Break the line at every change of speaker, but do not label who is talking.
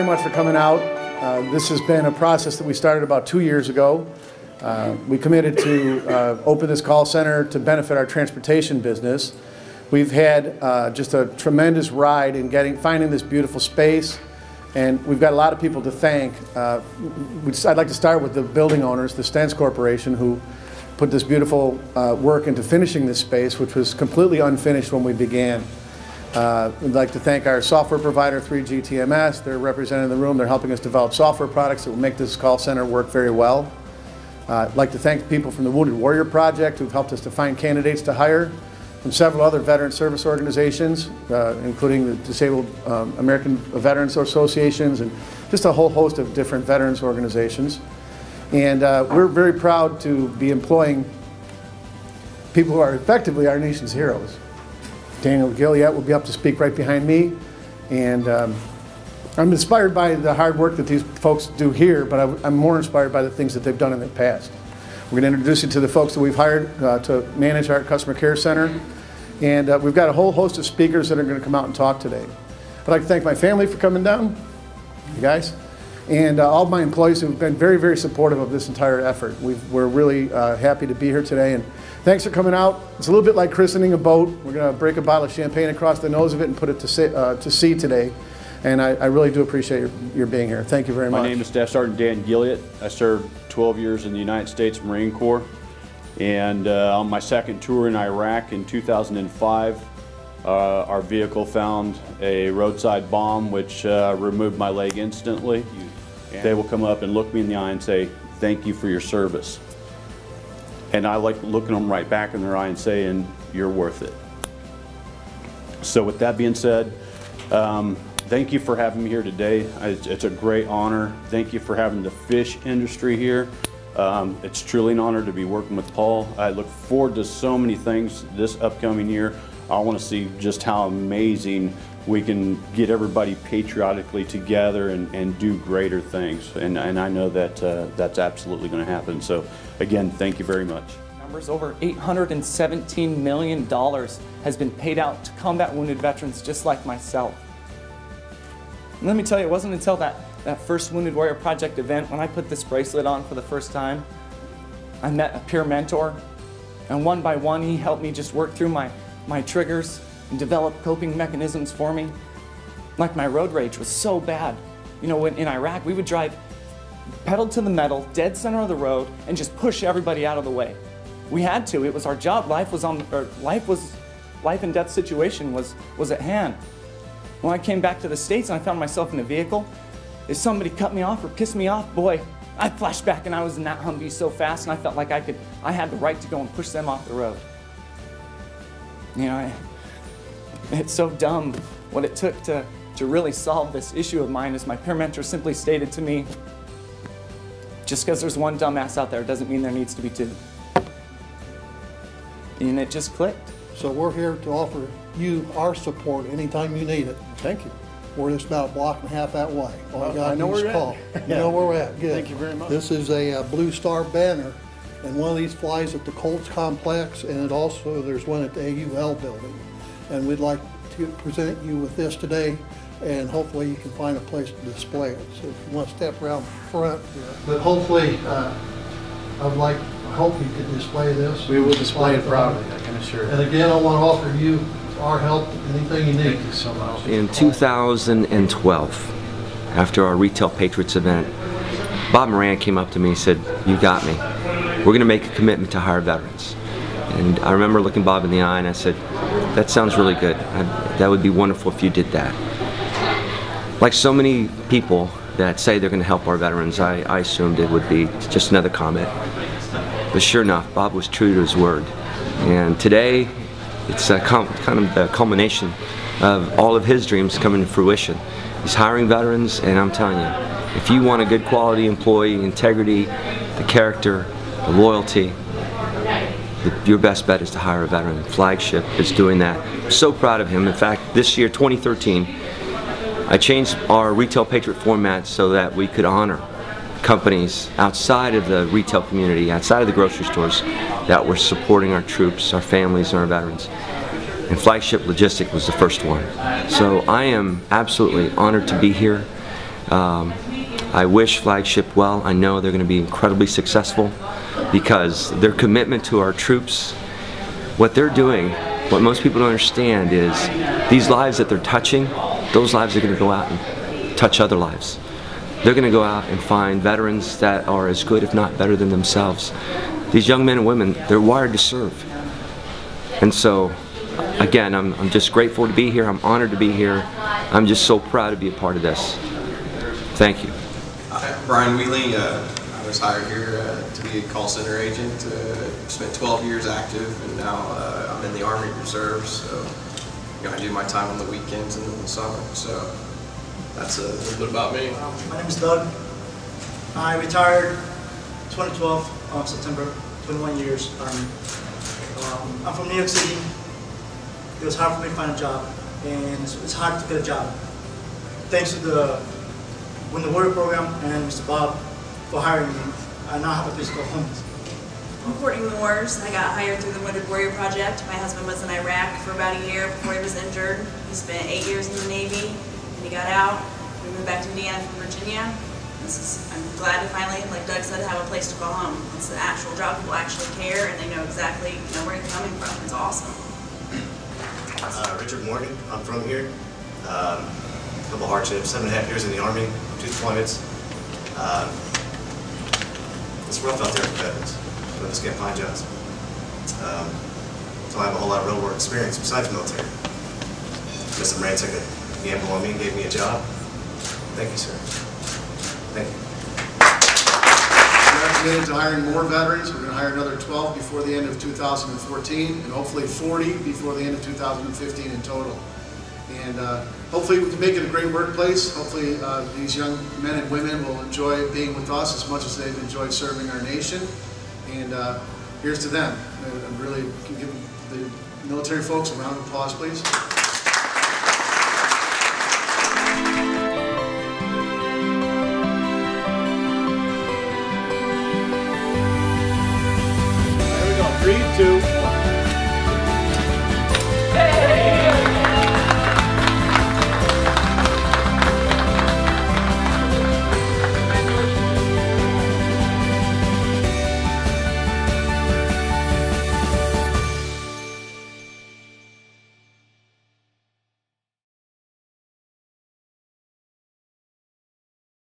very much for coming out. This has been a process that we started about 2 years ago. We committed to open this call center to benefit our transportation business. We've had just a tremendous ride in finding this beautiful space, and we've got a lot of people to thank. I'd like to start with the building owners, the Stentz Corporation, who put this beautiful work into finishing this space, which was completely unfinished when we began. We'd like to thank our software provider, 3G TMS. They're represented in the room. They're helping us develop software products that will make this call center work very well. I'd like to thank the people from the Wounded Warrior Project who've helped us to find candidates to hire, from several other veteran service organizations, including the Disabled American Veterans Associations and just a whole host of different veterans organizations. And we're very proud to be employing people who are effectively our nation's heroes. Daniel Gilliette will be up to speak right behind me, and I'm inspired by the hard work that these folks do here, but I'm more inspired by the things that they've done in the past. We're going to introduce you to the folks that we've hired to manage our customer care center, and we've got a whole host of speakers that are going to come out and talk today. I'd like to thank my family for coming down, you guys, and all of my employees who've been very, very supportive of this entire effort. We're really happy to be here today, and thanks for coming out. It's a little bit like christening a boat. We're going to break a bottle of champagne across the nose of it and put it to sea today. And I really do appreciate your being here. Thank you very much.
My name is Staff Sergeant Dan Gilliette. I served 12 years in the United States Marine Corps. And on my second tour in Iraq in 2005, our vehicle found a roadside bomb which removed my leg instantly. They will come up and look me in the eye and say, "Thank you for your service." And I like looking them right back in their eye and saying, "You're worth it." So with that being said, thank you for having me here today. It's a great honor. Thank you for having the fish industry here. It's truly an honor to be working with Paul. I look forward to so many things this upcoming year. I want to see just how amazing we can get everybody patriotically together and do greater things. And I know that that's absolutely going to happen. So again, thank you very much.
Over $817 million has been paid out to combat wounded veterans just like myself. And let me tell you, it wasn't until that first Wounded Warrior Project event when I put this bracelet on for the first time, I met a peer mentor, and one by one he helped me just work through my triggers and develop coping mechanisms for me. Like my road rage was so bad. You know, in Iraq we would drive pedal to the metal, dead center of the road, and just push everybody out of the way. We had to. It was our job. Life and death situation was at hand. When I came back to the States and I found myself in a vehicle, if somebody cut me off or pissed me off, boy, I flashed back and I was in that Humvee so fast, and I felt like I had the right to go and push them off the road. You know, it's so dumb what it took to really solve this issue of mine. As my peer mentor simply stated to me, just because there's one dumbass out there doesn't mean there needs to be two. And it just clicked.
So we're here to offer you our support anytime you need it.
Thank you.
We're just about a block and a half that way. All you
I know
got to do
where
is call.
you're at.
You know where we're at. Good.
Thank you very much.
This is a Blue Star banner, and one of these flies at the Colts complex, and there's one at the AUL building. And we'd like to present you with this today, and hopefully you can find a place to display it. So if you want to step around front here. But hopefully, I hope you can display this.
We will display it proudly, I can assure you.
And again, I want to offer you our help, anything you need.
Thank you so much.
In 2012, after our Retail Patriots event, Bob Moran came up to me and said, "You got me. We're going to make a commitment to hire veterans." And I remember looking Bob in the eye and I said, "That sounds really good. That would be wonderful if you did that." Like so many people that say they're going to help our veterans, I assumed it would be just another comment. But sure enough, Bob was true to his word. And today, it's kind of the culmination of all of his dreams coming to fruition. He's hiring veterans, and I'm telling you, if you want a good quality employee, integrity, the character, the loyalty, your best bet is to hire a veteran. Flagship is doing that. I'm so proud of him. In fact, this year, 2013, I changed our Retail Patriot format so that we could honor companies outside of the retail community, outside of the grocery stores, that were supporting our troops, our families, and our veterans. And Flagship Logistics was the first one. So I am absolutely honored to be here. I wish Flagship well. I know they're going to be incredibly successful because their commitment to our troops, what they're doing, what most people don't understand is these lives that they're touching, those lives are going to go out and touch other lives. They're going to go out and find veterans that are as good, if not better than themselves. These young men and women, they're wired to serve. And so, again, I'm just grateful to be here. I'm honored to be here. I'm just so proud to be a part of this. Thank you.
Brian Wheeling, I was hired here to be a call center agent. Spent 12 years active, and now I'm in the Army Reserves. So, I do my time on the weekends and in the summer. So that's a little bit about me.
My name is Doug. I retired 2012 on September. 21 years Army. I'm from New York City. It was hard for me to find a job, and it's hard to get a job. Thanks to the Win the Warrior program and Mr. Bob for hiring me, I now have a place to go home.
I'm Courtney Moores. I got hired through the Wounded Warrior Project. My husband was in Iraq for about a year before he was injured. He spent 8 years in the Navy, and he got out. We moved back to Indiana from Virginia. I'm glad to finally, like Doug said, have a place to call home. It's an actual job. People actually care, and they know exactly where you're coming from. It's awesome.
Richard Morgan. I'm from here. A couple hardships. 7.5 years in the Army, 2 deployments. It's rough out there for veterans. So I just can't find jobs. So I have a whole lot of real work experience besides military. Mr. Moran took a gamble on me and gave me a job. Thank you, sir. Thank you.
We are committed to hiring more veterans. We're going to hire another 12 before the end of 2014, and hopefully 40 before the end of 2015 in total. And hopefully we can make it a great workplace. Hopefully these young men and women will enjoy being with us as much as they've enjoyed serving our nation. And here's to them. I'm really giving the military folks a round of applause, please. There we go. 3, 2.